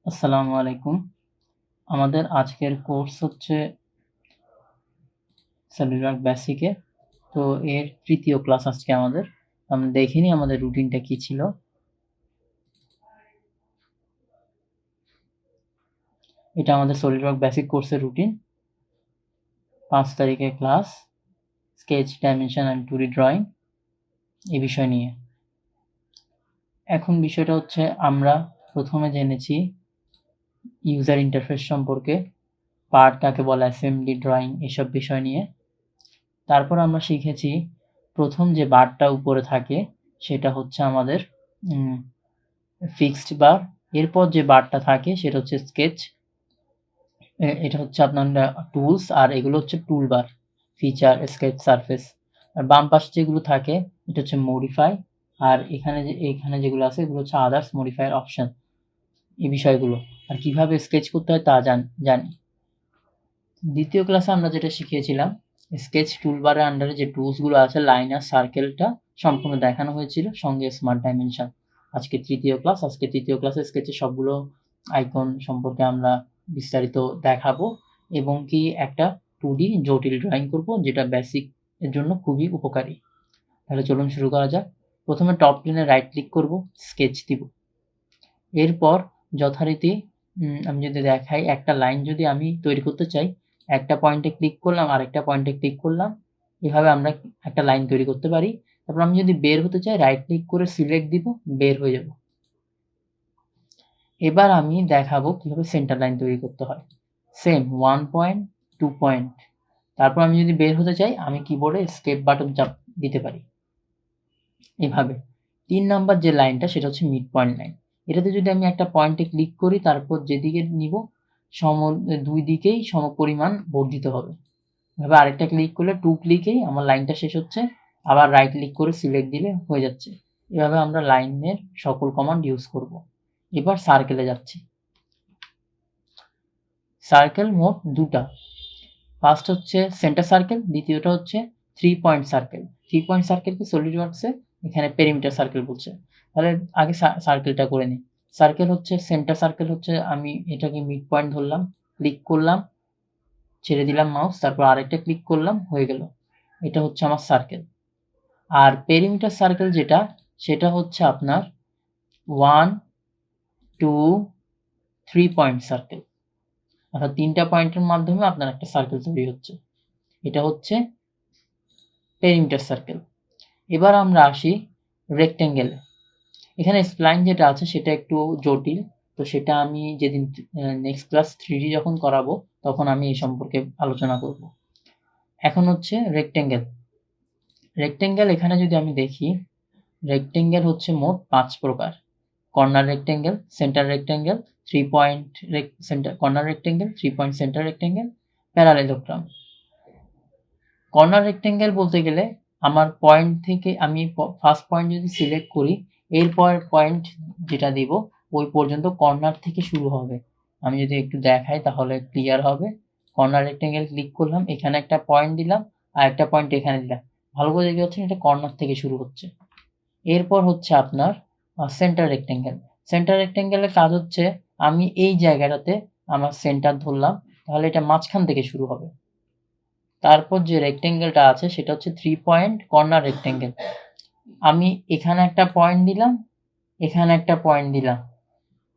আসসালামু আলাইকুম। আমাদের আজকের কোর্স হচ্ছে SolidWorks বেসিকের। তো এর ৩য় ক্লাস আজকে আমাদের। আমরা দেখে নিই আমাদের রুটিনটা কি ছিল। এটা আমাদের SolidWorks বেসিক কোর্সের রুটিন। ৫ তারিখে class, sketch, dimension and 2D drawing এই বিষয় নিয়ে। এখন বিষয়টা হচ্ছে আমরা প্রথমে জেনেছি ইউজার ইন্টারফেস সম্পর্কে, পার্ট কাকে বলে, অ্যাসেম্বলি, ড্রয়িং এসব বিষয় নিয়ে। তারপর আমরা শিখেছি প্রথম যে বারটা উপরে থাকে সেটা হচ্ছে আমাদের ফিক্সড বার। এরপর যে বারটা থাকে সেটা হচ্ছে স্কেচ। এটা হচ্ছে আপনার টুলস, আর এগুলো হচ্ছে টুল বার, ফিচার, স্কেচ, সারফেস। আর বাম পাশে যেগুলো থাকে এটা হচ্ছে মডিফাই, আর এখানে যেগুলো আছে এগুলো হচ্ছে আদার্স মডিফায়ার অপশন, এই বিষয়গুলো। আর কিভাবে স্কেচ করতে হয় তা জানি। দ্বিতীয় ক্লাসে আমরা যেটা শিখিয়েছিলাম, স্কেচ টুলবারের আন্ডারে যে টুলসগুলো আছে, লাইনার, সার্কেলটা সম্পূর্ণ দেখানো হয়েছিল, সঙ্গে স্মার্ট ডাইমেনশন। আজকে তৃতীয় ক্লাস। আজকে তৃতীয় ক্লাসে স্কেচের সবগুলো আইকন সম্পর্কে আমরা বিস্তারিত দেখাবো, এবং কি একটা 2D জটিল ড্রয়িং করব, যেটা বেসিক এর জন্য খুবই উপকারী। তাহলে চলুন শুরু করা যাক। প্রথমে টপ প্লেনে রাইট ক্লিক করব, স্কেচ দিব। এরপর যথারীতি আমি যদি দেখাই, একটা লাইন যদি আমি তৈরি করতে চাই, একটা পয়েন্টে ক্লিক করলাম, আরেকটা পয়েন্টে ক্লিক করলাম, এভাবে আমরা একটা লাইন তৈরি করতে পারি। তারপর আমি যদি বের হতে চাই, রাইট ক্লিক করে সিলেক্ট দিব, বের হয়ে যাব। এবার আমি দেখাবো কিভাবে সেন্টার লাইন তৈরি করতে হয়। Same 1 point, 2 point. তারপর আমি যদি বের হতে চাই, আমি কিবোর্ডে এস্কেপ বাটন চাপ দিতে পারি এভাবে। ৩ নাম্বার যে লাইনটা সেটা হচ্ছে মিড পয়েন্ট লাইন। এটাতে যদি আমি একটা পয়েন্টে ক্লিক করি, তারপর যেদিকে নিব দুই দিকেই সমপরিমাণ বর্ধিত হবে। এভাবে আরেকটা ক্লিক করলে 2 ক্লিকেই আমার লাইনটা শেষ হচ্ছে। আবার রাইট ক্লিক করে সিলেক্ট দিলে হয়ে যাচ্ছে। এভাবে আমরা লাইনের সকল কমান্ড ইউজ করব। এবার সার্কেলে যাচ্ছি। সার্কেল মোট ২টা। ফার্স্ট হচ্ছে সেন্টার সার্কেল, দ্বিতীয়টা হচ্ছে 3 পয়েন্ট সার্কেল। 3 পয়েন্ট সার্কেলকে সলিডওয়ার্কসে এখানে পেরিমিটার সার্কেল বলছে। তাহলে আগে সার্কেলটা করে নিই। সার্কেল হচ্ছে, সেন্টার সার্কেল হচ্ছে, আমি এটাকে মিড পয়েন্ট ধরলাম, ক্লিক করলাম, ছেড়ে দিলাম মাউস, তারপর আরেকটা ক্লিক করলাম, হয়ে গেল। এটা হচ্ছে আমার সার্কেল। আর পেরিমিটার সার্কেল যেটা, সেটা হচ্ছে আপনার 1, 2, 3 পয়েন্ট সার্কেল। অর্থাৎ 3টা পয়েন্টের মাধ্যমে আপনার একটা সার্কেল তৈরি হচ্ছে। এটা হচ্ছে পেরিমিটার সার্কেল। এবার আমরা আসি রেক্টেঙ্গেলে। এখানে স্প্লাইন যেটা আছে সেটা একটু জটিল, তো সেটা আমি যেদিন নেক্সট ক্লাস 3D যখন করাবো তখন আমি এই সম্পর্কে আলোচনা করব। এখন হচ্ছে রেক্টেঙ্গেল। রেক্টেঙ্গেল এখানে যদি আমি দেখি, রেক্টেঙ্গেল হচ্ছে মোট 5 প্রকার। Corner rectangle, centre rectangle, 3 point centre corner rectangle, 3 point centre rectangle, parallelogram. Corner rectangle বলতে গেলে আমার পয়েন্ট থেকে আমি ফার্স্ট পয়েন্ট যদি সিলেক্ট করি, এরপর পয়েন্ট যেটা দিব ওই পর্যন্ত কর্নার থেকে শুরু হবে। আমি যদি একটু দেখাই তাহলে ক্লিয়ার হবে। কর্নার রেক্টেঙ্গেল ক্লিক করলাম, এখানে একটা পয়েন্ট দিলাম, আর একটা পয়েন্ট এখানে দিলাম। ভালো করে দেখতে পাচ্ছেন এটা কর্নার থেকে শুরু হচ্ছে। এরপর হচ্ছে আপনার সেন্টার রেক্টেঙ্গেল। সেন্টার রেক্টেঙ্গেলের কাজ হচ্ছে, আমি এই জায়গাটাতে আমার সেন্টার ধরলাম, তাহলে এটা মাঝখান থেকে শুরু হবে। তারপর যে রেক্টেঙ্গেলটা আছে সেটা হচ্ছে 3 পয়েন্ট কর্নার রেক্টেঙ্গেল। আমি এখানে একটা পয়েন্ট দিলাম, এখানে একটা পয়েন্ট দিলাম,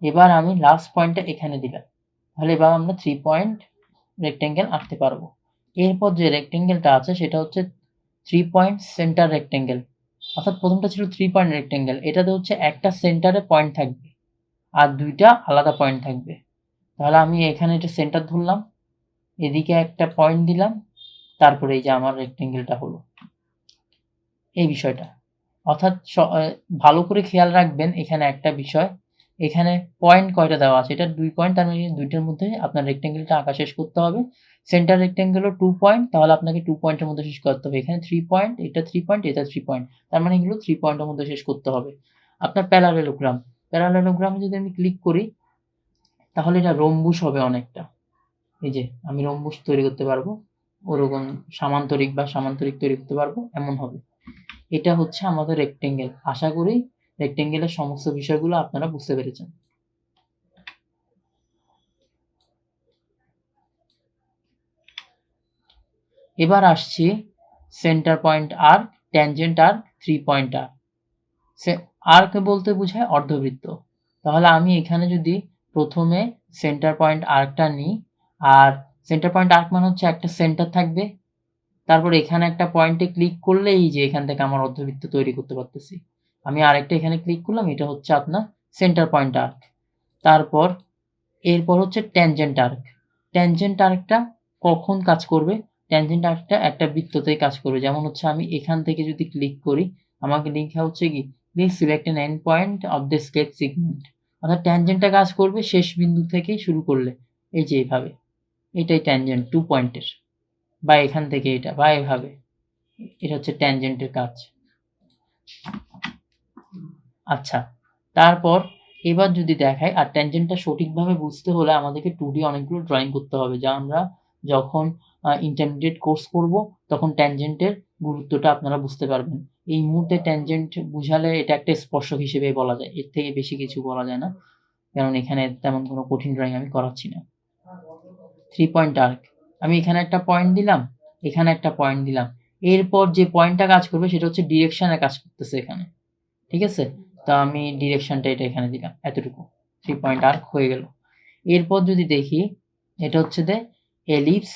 এবার আমি লাস্ট পয়েন্টটা এখানে দিলাম, তাহলে এবার আমরা 3 পয়েন্ট রেক্টেঙ্গেল আঁকতে পারবো। এরপর যে রেক্টেঙ্গেলটা আছে সেটা হচ্ছে 3 পয়েন্ট সেন্টার রেক্টেঙ্গেল। অর্থাৎ প্রথমটা ছিল 3 পয়েন্ট রেক্টেঙ্গেল, এটাতে হচ্ছে একটা সেন্টারে পয়েন্ট থাকবে আর 2টা আলাদা পয়েন্ট থাকবে। তাহলে আমি এখানে এটা সেন্টার ধরলাম, এদিকে একটা পয়েন্ট দিলাম, তারপরে এই যে আমার রেক্টেঙ্গেলটা হলো, এই বিষয়টা। অর্থাৎ ভালো করে খেয়াল রাখবেন এখানে একটা বিষয়, এখানে পয়েন্ট কয়টা দেওয়া আছে, এটা 2 পয়েন্ট, তার মানে 2টার মধ্যে আপনার রেক্টেঙ্গেলটা আঁকা শেষ করতে হবে। সেন্টার রেক্টেঙ্গেলও 2 পয়েন্ট, তাহলে আপনাকে 2 পয়েন্টের মধ্যে শেষ করতে হবে। এখানে 3 পয়েন্ট, এটা 3 পয়েন্ট, এটা 3 পয়েন্ট, তার মানে এগুলো 3 পয়েন্টের মধ্যে শেষ করতে হবে। আপনার প্যারালেলোগ্রাম, প্যারালেলোগ্রামে যদি আমি ক্লিক করি তাহলে এটা রম্বুস হবে অনেকটা। এই যে আমি রম্বুস তৈরি করতে পারবো, ওরকম সামান্তরিক বা সামান্তরিক তৈরি করতে পারবো, এমন হবে। এটা হচ্ছে আমাদের রেক্টেঙ্গেল। আশা করি রেক্টেঙ্গেলের সমস্ত বিষয়গুলো আপনারা বুঝতে পেরেছেন। এবার আসছি centre point arc, tangent arc, 3 point arc. Arc বলতে বোঝায় অর্ধবৃত্ত। তাহলে আমি এখানে যদি প্রথমে সেন্টার পয়েন্ট আর্কটা নিই, আর সেন্টার পয়েন্ট আর্ক মানে হচ্ছে একটা সেন্টার থাকবে, তারপর এখানে একটা পয়েন্টে ক্লিক করলে এই যে এখান থেকে আমার অর্ধবৃত্ত তৈরি করতে পারতেছি। আমি আরেকটা এখানে ক্লিক করলাম, এটা হচ্ছে আপনার সেন্টার পয়েন্ট আর্ক। তারপর এরপর হচ্ছে ট্যানজেন্ট আর্ক। ট্যানজেন্ট আর্কটা কখন কাজ করবে? ট্যানজেন্ট আর্কটা একটা বৃত্ততেই কাজ করবে। যেমন হচ্ছে আমি এখান থেকে যদি ক্লিক করি, আমাকে লেখা হচ্ছে কি, please select an end point of the sketch segment. অর্থাৎ ট্যানজেন্টটা কাজ করবে শেষ বিন্দু থেকেই শুরু করলে, এই যে এইভাবে, এটাই ট্যানজেন্ট 2 পয়েন্টের, বা এখান থেকে এটা, বা এভাবে, এটা হচ্ছে ট্যানজেন্টের কাজ। আচ্ছা, তারপর এবার যদি দেখাই, আর ট্যানজেন্টটা সঠিকভাবে বুঝতে হলে আমাদেরকে 2D অনেকগুলো ড্রয়িং করতে হবে, যা আমরা যখন ইন্টারমিডিয়েট কোর্স করব তখন ট্যানজেন্টের গুরুত্বটা আপনারা বুঝতে পারবেন। এই মুহূর্তে ট্যানজেন্ট বুঝালে এটা একটা স্পর্শক হিসেবে বলা যায়, এর থেকে বেশি কিছু বলা যায় না, কারণ এখানে তেমন কোনো কঠিন ড্রয়িং আমি করাচ্ছি না। 3 পয়েন্ট আর্ক, আমি এখানে একটা পয়েন্ট দিলাম, এখানে একটা পয়েন্ট দিলাম, এরপর যে পয়েন্টটা কাজ করবে সেটা হচ্ছে ডিরেকশনে কাজ করতেছে এখানে, ঠিক আছে? তো আমি ডিরেকশনটা এটা এখানে দিলাম, এতটুকু 3 পয়েন্ট আর্ক হয়ে গেল। এরপর যদি দেখি, এটা হচ্ছে যে ellipse,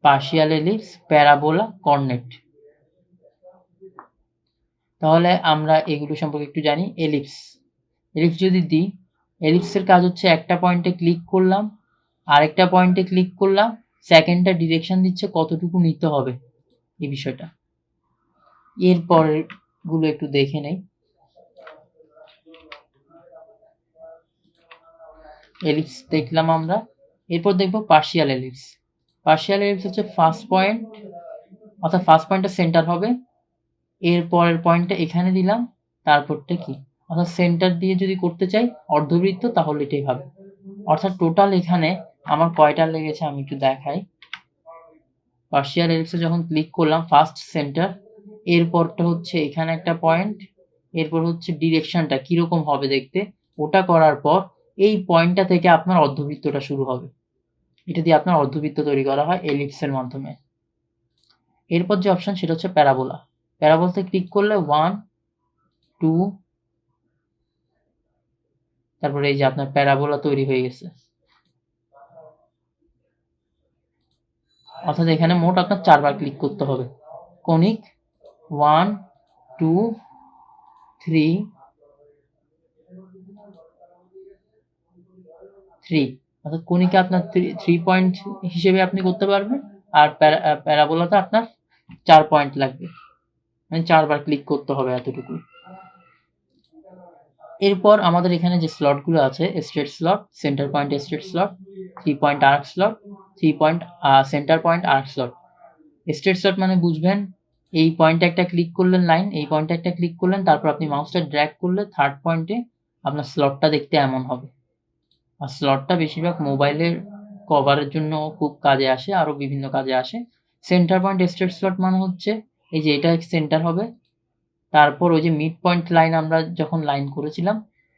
partial ellipse, parabola, cornet. তাহলে আমরা এগুলো সম্পর্কে একটু জানি। এলিপস যদি দিই, এলিপসের কাজ হচ্ছে একটা পয়েন্টে ক্লিক করলাম, আরেকটা পয়েন্টে ক্লিক করলাম, সেকেন্ডটা ডিরেকশন দিচ্ছে কতটুকু নিতে হবে এই বিষয়টা। এরপর গুলো একটু দেখে নেই। এলিপস দেখলাম আমরা, এরপর দেখবো পার্শিয়াল এলিপস। পার্শিয়াল এলিপস হচ্ছে ফার্স্ট পয়েন্ট, অর্থাৎ ফার্স্ট পয়েন্টটা সেন্টার হবে, এর পরের পয়েন্টটা এখানে দিলাম, তারপরটা কি, অর্থাৎ সেন্টার দিয়ে যদি করতে চাই অর্ধবৃত্ত তাহলে এটাই হবে। অর্থাৎ টোটাল এখানে আমার কয়টা লেগেছে আমি একটু দেখাই। পার্শিয়াল এলিপসে যখন ক্লিক করলাম, ফার্স্ট সেন্টার, এরপরটা হচ্ছে এখানে একটা পয়েন্ট, এরপর হচ্ছে ডিরেকশনটা কিরকম হবে দেখতে, ওটা করার পর এই পয়েন্টটা থেকে আপনার অর্ধবৃত্তটা শুরু হবে। এটা দিয়ে আপনার অর্ধবৃত্ত তৈরি করা হয় এলিপসের মাধ্যমে। এরপর যে অপশন সেটা হচ্ছে প্যারাবোলা। প্যারাবোলাতে ক্লিক করলে 1 2, তারপরে এই যে আপনার প্যারাবোলা তৈরি হয়ে গেছে। অর্থাৎ এখানে মোট আপনার 4 বার ক্লিক করতে হবে। কনিক 1 2 3 3, অর্থাৎ কনিকে আপনার 3 পয়েন্ট হিসেবে আপনি করতে পারবেন, আর প্যারাবোলাতে আপনার 4 পয়েন্ট লাগবে, মানে 4 বার ক্লিক করতে হবে এতটুকুই। এরপর আমাদের এখানে যে স্লটগুলো আছে, straight slot, centre point straight slot, 3 point arc slot, 3 point centre point arc slot. Straight slot মানে বুঝবেন, এই পয়েন্টে একটা ক্লিক করলেন লাইন, এই পয়েন্টে একটা ক্লিক করলেন, তারপর আপনি মাউসটা ড্র্যাগ করলে থার্ড পয়েন্টে আপনার স্লটটা দেখতে এমন হবে। আর স্লটটা বেশিরভাগ মোবাইলের কভারের জন্য খুব কাজে আসে, আরও বিভিন্ন কাজে আসে। সেন্টার পয়েন্ট স্ট্রেট স্লট মানে হচ্ছে এই যে এটা সেন্টার হবে, তারপর ওই যে মিড পয়েন্ট লাইন আমরা যখন লাইন করেছিলাম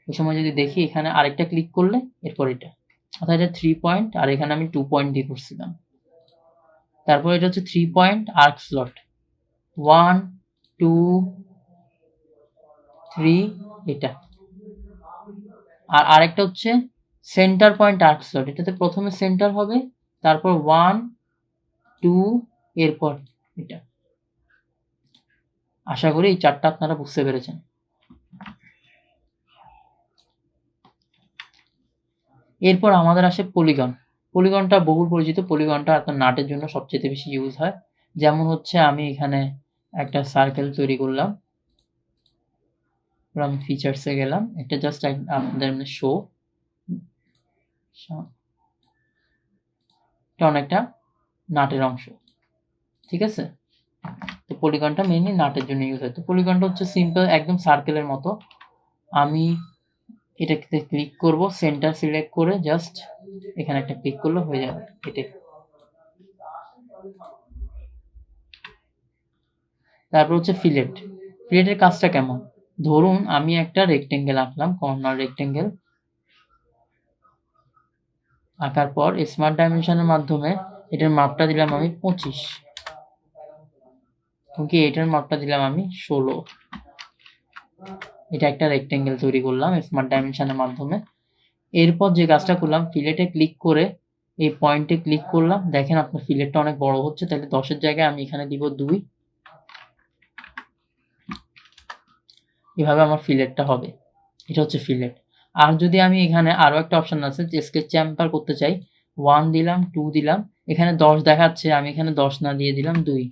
ওই সময় যদি দেখি এখানে আরেকটা ক্লিক করলে এরপর এটা, অর্থাৎ এটা 3 পয়েন্ট, আর এখানে আমি 2 পয়েন্ট দিয়ে করছিলাম। তারপর এটা হচ্ছে 3 পয়েন্ট আর্ক স্লট, 1 2 3, এটা। আর আরেকটা হচ্ছে সেন্টার পয়েন্ট আর্ক স্লট, এটাতে প্রথমে সেন্টার হবে, তারপর 1 2, এরপর এটা। আশা করি এই 4টা আপনারা বুঝতে পেরেছেন। এরপর আমাদের আসে পলিগন। পলিগনটা বহুল পরিচিত, পলিগনটা আপনার নাটের জন্য সবচেয়ে বেশি ইউজ হয়। যেমন হচ্ছে আমি এখানে একটা সার্কেল তৈরি করলাম, আমি ফিচার্সে গেলাম, এটা জাস্ট আপনাদের শো, এটা অনেকটা নাটের অংশ, ঠিক আছে? তো পলিগনটা মেইনলি নাটের জন্য ইউজ হয়। তো পলিগনটা হচ্ছে সিম্পল একদম সার্কেলের মতো। আমি এটাতে ক্লিক করব, সেন্টার সিলেক্ট করে জাস্ট এখানে একটা ক্লিক করলে হয়ে যাবে এটাই। তারপর হচ্ছে ফিলেট। ফিলেটের কাজটা কেমন? ধরুন আমি একটা রেক্টেঙ্গেল আঁকলাম, কর্নার রেক্টেঙ্গেল আঁকার পর স্মার্ট ডাইমেনশনের মাধ্যমে এটার মাপটা দিলাম আমি 25, ওকে এটার মাপটা দিলাম আমি 16। এটা একটা রেক্টেঙ্গেল তৈরি করলাম স্মার্ট ডাইমেনশনের মাধ্যমে। এরপর যে কাজটা করলাম, ফিলেটে ক্লিক করে এই পয়েন্টে ক্লিক করলাম, দেখেন আপনার ফিলেটটা অনেক বড় হচ্ছে, তাহলে 10-এর জায়গায় আমি এখানে দিব 2। এভাবে আমার ফিলেটটা হবে। এটা হচ্ছে ফিলেট। আর যদি আমি এখানে আরো একটা অপশন আছে যে স্কেচ চেম্বার করতে চাই, 1 দিলাম, 2 দিলাম, এখানে 10 দেখাচ্ছে, আমি এখানে 10 না দিয়ে দিলাম 2।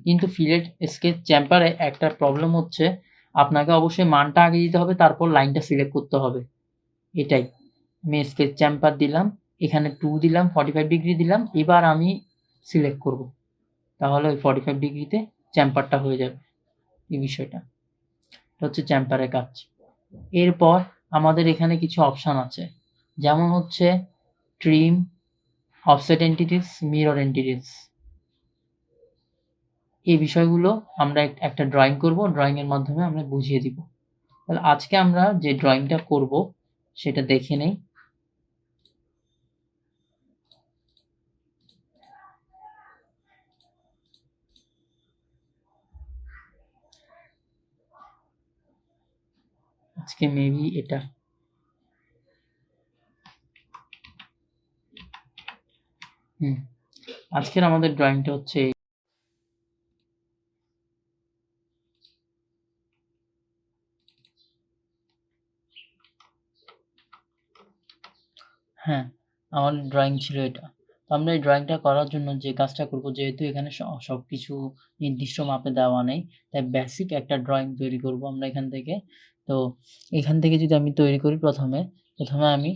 কিন্তু ফিলেট স্কেচ চেম্বারে একটা প্রবলেম হচ্ছে, আপনাকে অবশ্যই মানটা আগে দিতে হবে, তারপর লাইনটা সিলেক্ট করতে হবে। এটাই। আমি স্কেচ চেম্বার দিলাম, এখানে 2 দিলাম, 45 ডিগ্রি দিলাম, এবার আমি সিলেক্ট করব, তাহলে ওই 45 ডিগ্রিতে চেম্বারটা হয়ে যাবে। এই বিষয়টা হচ্ছে চেম্বারের কাজ। এরপর আমাদের এখানে কিছু অপশন আছে, যেমন হচ্ছে trim, offset entities, mirror entities. এই বিষয়গুলো আমরা একটা ড্রয়িং করব, ড্রয়িং এর মাধ্যমে আমরা বুঝিয়ে দিব। তাহলে আজকে আমরা যে ড্রয়িংটা করব সেটা দেখে নেই। আজকে মেবি এটা আজকের আমাদের ড্রয়িংটা হচ্ছে হ্যাঁ, আমাদের ড্রয়িং ছিল এটা। তো আমরা এই ড্রয়িংটা করার জন্য যে কাজটা করব, যেহেতু এখানে সবকিছু নির্দিষ্ট মাপে দেওয়া নেই, তাই বেসিক একটা ড্রয়িং তৈরি করব আমরা এখান থেকে। তো এখান থেকে যদি আমি তৈরি করি, প্রথমে আমি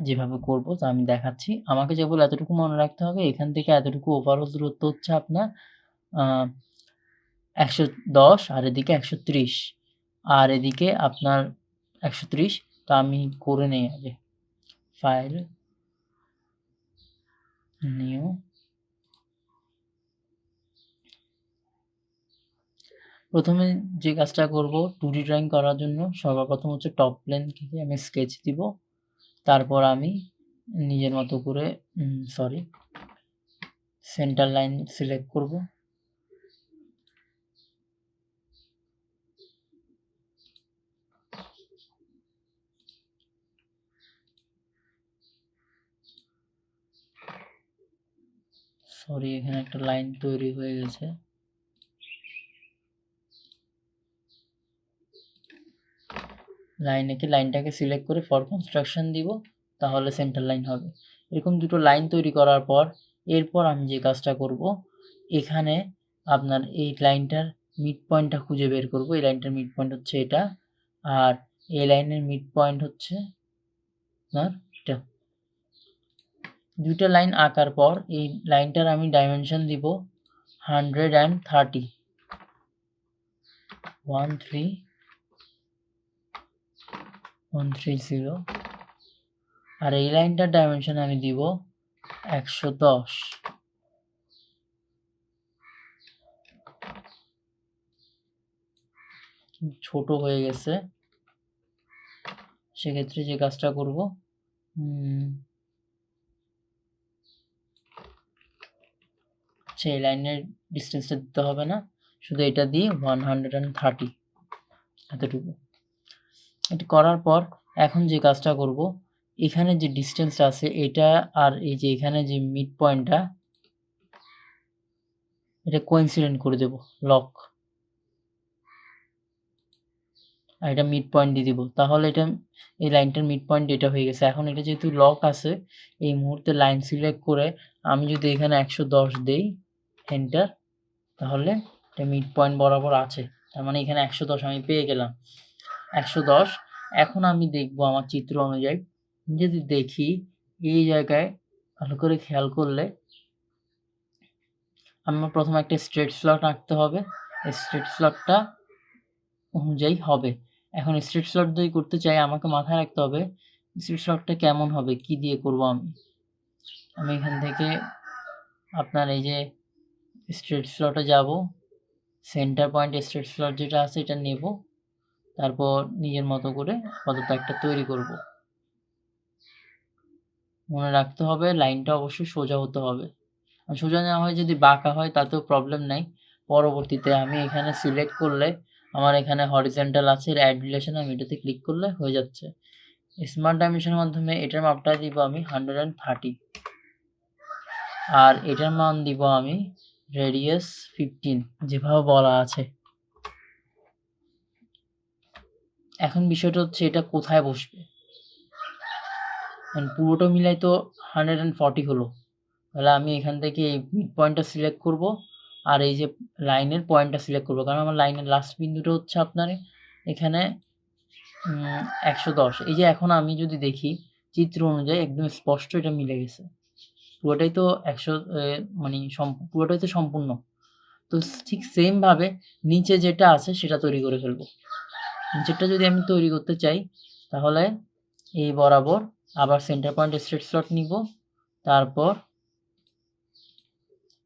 যেভাবে করব তা আমি দেখাচ্ছি। আমাকে কেবল এতটুকু মনে রাখতে হবে, এখান থেকে এতটুকু ওভারঅল দূরত্ব হচ্ছে আপনার 110, আর এদিকে 130, আর এদিকে আপনার 130। তো আমি করে নেই আগে, ফাইল, নিউ। প্রথমে যে কাজটা করব 2D ড্রয়িং করার জন্য, সর্বপ্রথম হচ্ছে টপ প্লেন থেকে আমি স্কেচ দিব, তারপর আমি নিজের মতো করে সেন্টার লাইন সিলেক্ট করব। এখানে একটা লাইন তৈরি হয়ে গেছে। লাইনটাকে সিলেক্ট করে ফর কনস্ট্রাকশন দিব, তাহলে সেন্টার লাইন হবে। এরকম দুটো লাইন তৈরি করার পর, এরপর আমি যে কাজটা করব, এখানে আপনার এই লাইনটার মিড পয়েন্টটা খুঁজে বের করব। এই লাইনটার মিড পয়েন্ট হচ্ছে এটা, আর এই লাইনের মিড পয়েন্ট হচ্ছে আপনার এটা। দুইটা লাইন আঁকার পর এই লাইনটার আমি ডাইমেনশন দিব 130, 13130, আর এই লাইনটার ডাইমেনশন আমি দিব 110। ছোট হয়ে গেছে, সেক্ষেত্রে যে কাজটা করব, সেই লাইনের ডিস্টেন্সটা দিতে হবে না, শুধু এটা দিয়ে 130, এতটুকু। এটা করার পর এখন যে কাজটা করব, এখানে যে ডিস্টেন্সটা আছে এটা, আর এই যে এখানে যে মিড পয়েন্টটা, এটা কোইন্সিডেন্ট করে দেব, লক, আর এটা মিড পয়েন্ট দিয়ে দিব, তাহলে এটা এই লাইনটার মিড পয়েন্ট এটা হয়ে গেছে। এখন এটা যেহেতু লক আছে, এই মুহূর্তে লাইন সিলেক্ট করে আমি যদি এখানে 110 দেই, এন্টার, তাহলে এটা মিড পয়েন্ট বরাবর আছে, তার মানে এখানে 110 আমি পেয়ে গেলাম, 110। এখন আমি দেখব আমার চিত্র অনুযায়ী, যদি দেখি এই জায়গায় ভালো করে খেয়াল করলে, আমার প্রথমে একটা স্ট্রেট স্লট আঁকতে হবে, স্ট্রেট স্লটটা অনুযায়ী হবে। এখন স্ট্রেট স্লট যদি করতে চাই, আমাকে মাথায় রাখতে হবে স্ট্রেট স্লটটা কেমন হবে, কি দিয়ে করব। আমি এখান থেকে আপনার এই যে স্ট্রেট স্লটে যাব, সেন্টার পয়েন্ট স্ট্রেট স্লট যেটা আছে এটা নেব, তারপর নিজের মতো করে আপাতত একটা তৈরি করব। মনে রাখতে হবে লাইনটা অবশ্যই সোজা হতে হবে। আর সোজা না হয় যদি বাঁকা হয় তাতেও প্রবলেম নাই। পরবর্তীতে আমি এখানে সিলেক্ট করলে আমার এখানে হরিজন্টাল আছে অ্যাড রিলেশন, আমি এটাতে ক্লিক করলে হয়ে যাচ্ছে। স্মার্ট ডাইমেনশনের মাধ্যমে এটার মাপটা দিব আমি 130 আর এটার মান দিব আমি রেডিয়াস 15 যেভাবে বলা আছে। এখন বিষয়টা হচ্ছে এটা কোথায় বসবে, পুরোটা মিলাই তো 140 হলো। তাহলে আমি এখান থেকে এই মিড পয়েন্টটা সিলেক্ট করব আর এই যে লাইনের পয়েন্টটা সিলেক্ট করব, কারণ আমার লাইনের লাস্ট বিন্দুটা হচ্ছে আপনার এখানে 110। এই যে এখন আমি যদি দেখি চিত্র অনুযায়ী একদম স্পষ্ট এটা মিলে গেছে, পুরোটাই তো 100 মানে পুরোটাই তো সম্পূর্ণ। তো ঠিক সেমভাবে নিচে যেটা আছে সেটা তৈরি করে ফেলবো। নিচেরটা যদি আমি তৈরি করতে চাই তাহলে এই বরাবর আবার সেন্টার পয়েন্ট স্ট্রেট স্লট নিব, তারপর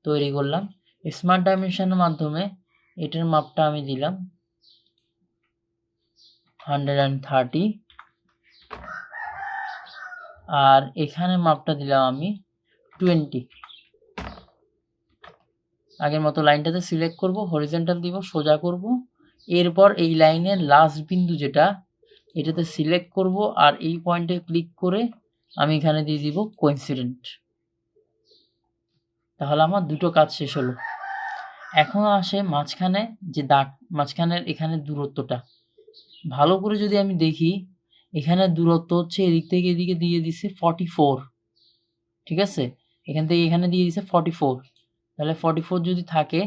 তৈরি করলাম। স্মার্ট ডাইমেনশনের মাধ্যমে এটার মাপটা আমি দিলাম 130 আর এখানে মাপটা দিলাম আমি 20। আগের মতো লাইনটাতে সিলেক্ট করব, হরিজন্টাল দিব, সোজা করব। এরপর এই লাইনের লাস্ট বিন্দু যেটা এটাতে সিলেক্ট করব আর এই পয়েন্টে ক্লিক করে আমি এখানে দিয়ে দিব কোইন্সিডেন্ট। তাহলে আমার দুটো কাজ শেষ হলো। এখন আসে মাঝখানে যে দাগ, মাঝখানের এখানে দূরত্বটা ভালো করে যদি আমি দেখি, এখানে দূরত্ব হচ্ছে এদিক থেকে এদিকে দিয়ে দিছে 44, ঠিক আছে? এখান থেকে এখানে দিয়ে দিছে 44। তাহলে 44 যদি থাকে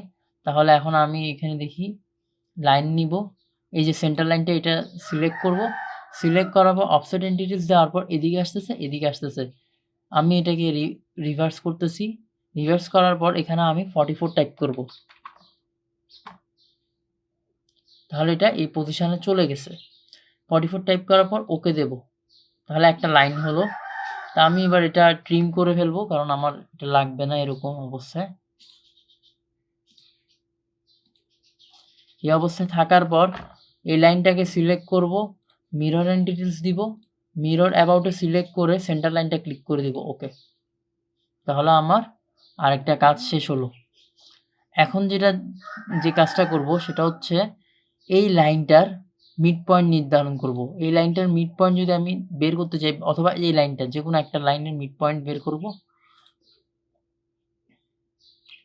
তাহলে এখন আমি এখানে দেখি লাইন নিব, এই যে সেন্টার লাইনটা এটা সিলেক্ট করব, সিলেক্ট করার পর অফসেট এন্টিটিস দেওয়ার পর এদিকে আসতেছে এদিকে আসতেছে। আমি এটাকে রিভার্স করতেছি, রিভার্স করার পর এখানে আমি 44 টাইপ করব, তাহলে এটা এই পজিশনে চলে গেছে। 44 টাইপ করার পর ওকে দেব, তাহলে একটা লাইন হলো। তা আমি এবার এটা ট্রিম করে ফেলবো কারণ আমার এটা লাগবে না এরকম অবস্থায়। এই অবস্থায় থাকার পর এই লাইনটাকে সিলেক্ট করব, মিরর এন্ড ডিটেলস দিব, মিরর অ্যাবাউটে সিলেক্ট করে সেন্টার লাইনটা ক্লিক করে দিব, ওকে। তাহলে আমার আরেকটা কাজ শেষ হলো। এখন যে কাজটা করব সেটা হচ্ছে এই লাইনটার মিড পয়েন্ট নির্ধারণ করব। এই লাইনটার মিড পয়েন্ট যদি আমি বের করতে চাই, অথবা এই লাইনটা যে কোনো একটা লাইনের মিড পয়েন্ট বের করব,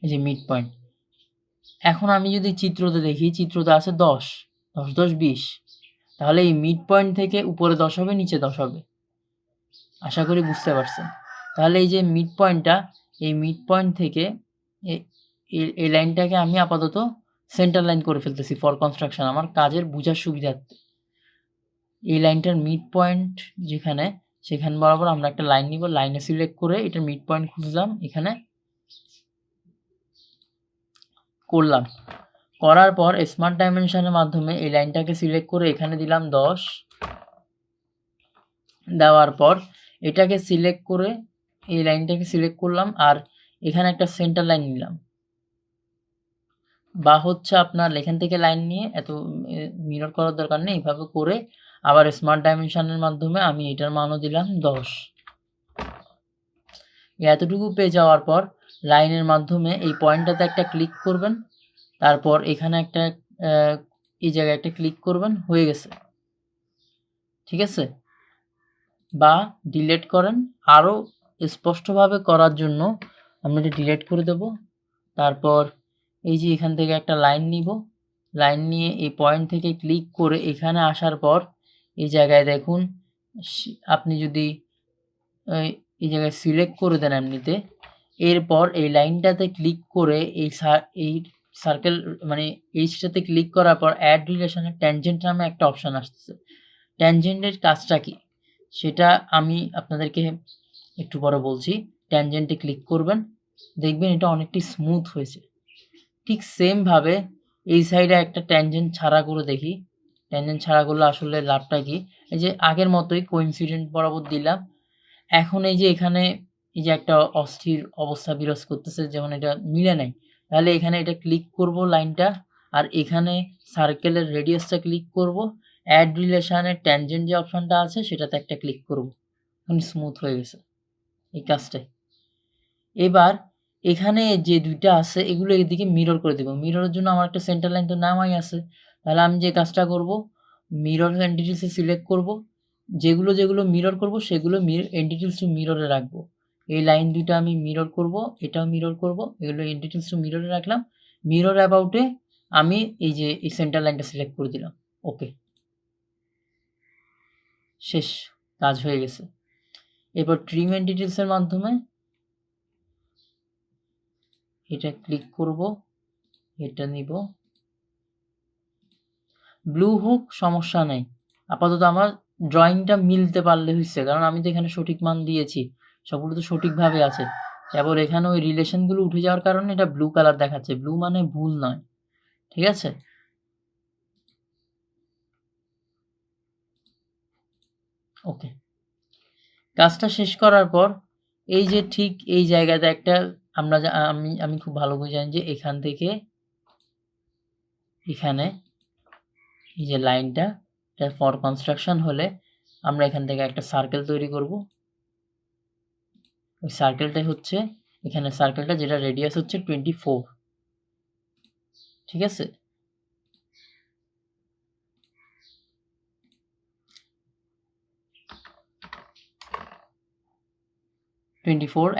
এই যে মিড পয়েন্ট। এখন আমি যদি চিত্রতে দেখি, চিত্রতে আছে 10 10 10 20, তাহলে এই মিড পয়েন্ট থেকে উপরে 10 হবে নিচে 10 হবে। আশা করি বুঝতে পারছেন। তাহলে এই যে মিড পয়েন্টটা, এই মিড পয়েন্ট থেকে এই লাইনটাকে আমি আপাতত সেন্টার লাইন করে ফেলতেছি ফর কনস্ট্রাকশন, আমার কাজের বোঝার সুবিধার্থে। এই লাইনটার মিড পয়েন্ট যেখানে, সেখান বরাবর আমরা একটা লাইন নিব, লাইনে সিলেক্ট করে এটার মিড পয়েন্ট খুঁজলাম, এখানে করলাম। করার পর স্মার্ট ডাইমেনশনের মাধ্যমে এই লাইনটাকে সিলেক্ট করে এখানে দিলাম 10, দেওয়ার পর এটাকে সিলেক্ট করে এই লাইনটাকে সিলেক্ট করলাম আর এখানে একটা সেন্টার লাইন নিলাম, বা হচ্ছে আপনার এখান থেকে লাইন নিয়ে এত মিরর করার দরকার নেই, এইভাবে করে আবার স্মার্ট ডাইমেনশনের মাধ্যমে আমি এটার মানও দিলাম 10। এতটুকু পেয়ে যাওয়ার পর লাইনের মাধ্যমে এই পয়েন্টটাতে একটা ক্লিক করবেন, তারপর এখানে একটা এই জায়গায় একটা ক্লিক করবেন, হয়ে গেছে, ঠিক আছে? বা ডিলিট করেন, আরও স্পষ্টভাবে করার জন্য আমরা এটা ডিলিট করে দেব। তারপর এই যে এখান থেকে একটা লাইন নিব, লাইন নিয়ে এই পয়েন্ট থেকে ক্লিক করে এখানে আসার পর এই জায়গায় দেখুন, আপনি যদি এই জায়গায় সিলেক্ট করে দেন এমনিতে, এরপর এই লাইনটাতে ক্লিক করে এই সার্কেল মানে এইটাতে ক্লিক করার পর অ্যাড রিলেশনের ট্যানজেন্ট নামে একটা অপশান আসতেছে। ট্যানজেন্টের কাজটা কি সেটা আমি আপনাদেরকে একটু পরে বলছি। ট্যানজেন্টে ক্লিক করবেন, দেখবেন এটা অনেকটি স্মুথ হয়েছে। ঠিক সেমভাবে এই সাইডে একটা ট্যানজেন্ট ছাড়া করে দেখি, ট্যানজেন্ট ছাড়া করলে আসলে লাভটা কি, এই যে আগের মতোই কোইন্সিডেন্ট বরাবর দিলাম। এখন এই যে এখানে এই যে একটা অস্থির অবস্থা বিরাজ করতেছে, যেমন এটা মিলে নাই, তাহলে এখানে এটা ক্লিক করব লাইনটা আর এখানে সার্কেলের রেডিয়াসটা ক্লিক করব, অ্যাড রিলেশনের ট্যানজেন্ট যে অপশনটা আছে সেটাতে একটা ক্লিক করব, এখন স্মুথ হয়ে গেছে এই কাজটাই। এবার এখানে যে দুইটা আছে এগুলো এদিকে মিরর করে দেবো। মিররের জন্য আমার একটা সেন্টার লাইন তো নামাই আছে, তাহলে আমি যে কাজটা করব মিরর এন্টিটিসে সিলেক্ট করব, যেগুলো মিরর করব সেগুলো এন্টিটিস টু মিররে রাখবো। এই লাইন দুইটা আমি মিরর করব, এটাও মিরর করব, এগুলো এন্টিটিস টু মিররে রাখলাম। মিরর অ্যাবাউটে আমি এই যে এই সেন্টার লাইনটা সিলেক্ট করে দিলাম। ওকে, শেষ, কাজ হয়ে গেছে। এরপর ট্রিম এন্টিটিসের মাধ্যমে এটা ক্লিক করব, এটা নিব। ব্লু হুক সমস্যা নেই, আপাতত আমার ড্রয়িংটা মিলতে পারলে হচ্ছে, কারণ আমি তো এখানে সঠিক মান দিয়েছি, সবগুলো তো সঠিকভাবে আছে। এবার এখানে ওই রিলেশনগুলো উঠে যাওয়ার কারণে এটা ব্লু কালার দেখাচ্ছে, ব্লু মানে ভুল নয়, ঠিক আছে। ওকে, কাজটা শেষ করার পর এই যে ঠিক এই জায়গাতে একটা আমি খুব ভালো করে জানি যে এখান থেকে এখানে এই যে লাইনটা ফর কনস্ট্রাকশন হলে আমরা এখান থেকে একটা সার্কেল তৈরি করব। ওই সার্কেলটাই হচ্ছে এখানে সার্কেলটা, যেটা রেডিয়াস হচ্ছে 24, ঠিক আছে।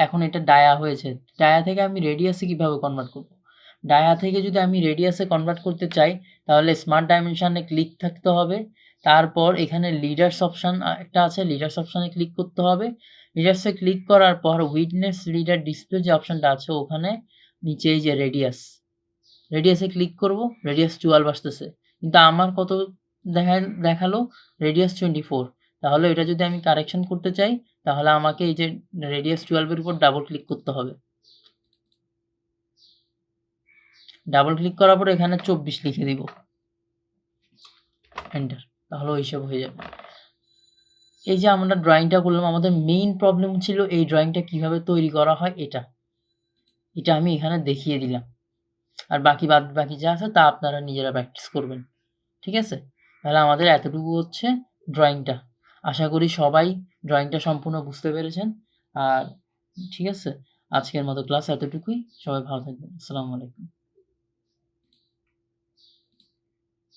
এখন এটা ডায়া হয়েছে, ডায়া থেকে আমি রেডিয়াসে কিভাবে কনভার্ট করব? ডায়া থেকে যদি আমি রেডিয়াসে কনভার্ট করতে চাই তাহলে স্মার্ট ডাইমেনশনে ক্লিক থাকতে হবে, তারপর এখানে লিডার্স অপশন একটা আছে, লিডার্স অপশনে ক্লিক করতে হবে। লিডার্সে ক্লিক করার পর উইডনেস লিডার ডিসপ্লে যে অপশনটা আছে ওখানে নিচে এই যে রেডিয়াসে ক্লিক করব, রেডিয়াস 12 আসতেছে, কিন্তু আমার কত দেখালো? রেডিয়াস 24। তাহলে এটা যদি আমি কারেকশন করতে চাই তাহলে আমাকে এই যে রেডিয়াস 12 এর উপর ডাবল ক্লিক করতে হবে। ডাবল ক্লিক করার পর এখানে 24 লিখে দিব, এন্টার, তাহলে ওই হিসাব হয়ে যাবে। এই যে আমরা ড্রয়িংটা করলাম, আমাদের মেইন প্রবলেম ছিল এই ড্রয়িংটা কিভাবে তৈরি করা হয়, এটা আমি এখানে দেখিয়ে দিলাম। আর বাকি যা আছে তা আপনারা নিজেরা প্র্যাকটিস করবেন, ঠিক আছে। তাহলে আমাদের এতটুকু হচ্ছে ড্রয়িংটা। আশা করি সবাই ড্রয়িংটা সম্পূর্ণ বুঝতে পেরেছেন। আর ঠিক আছে, আজকের মতো ক্লাস এতটুকুই। সবাই ভালো থাকবেন। আসসালামু আলাইকুম।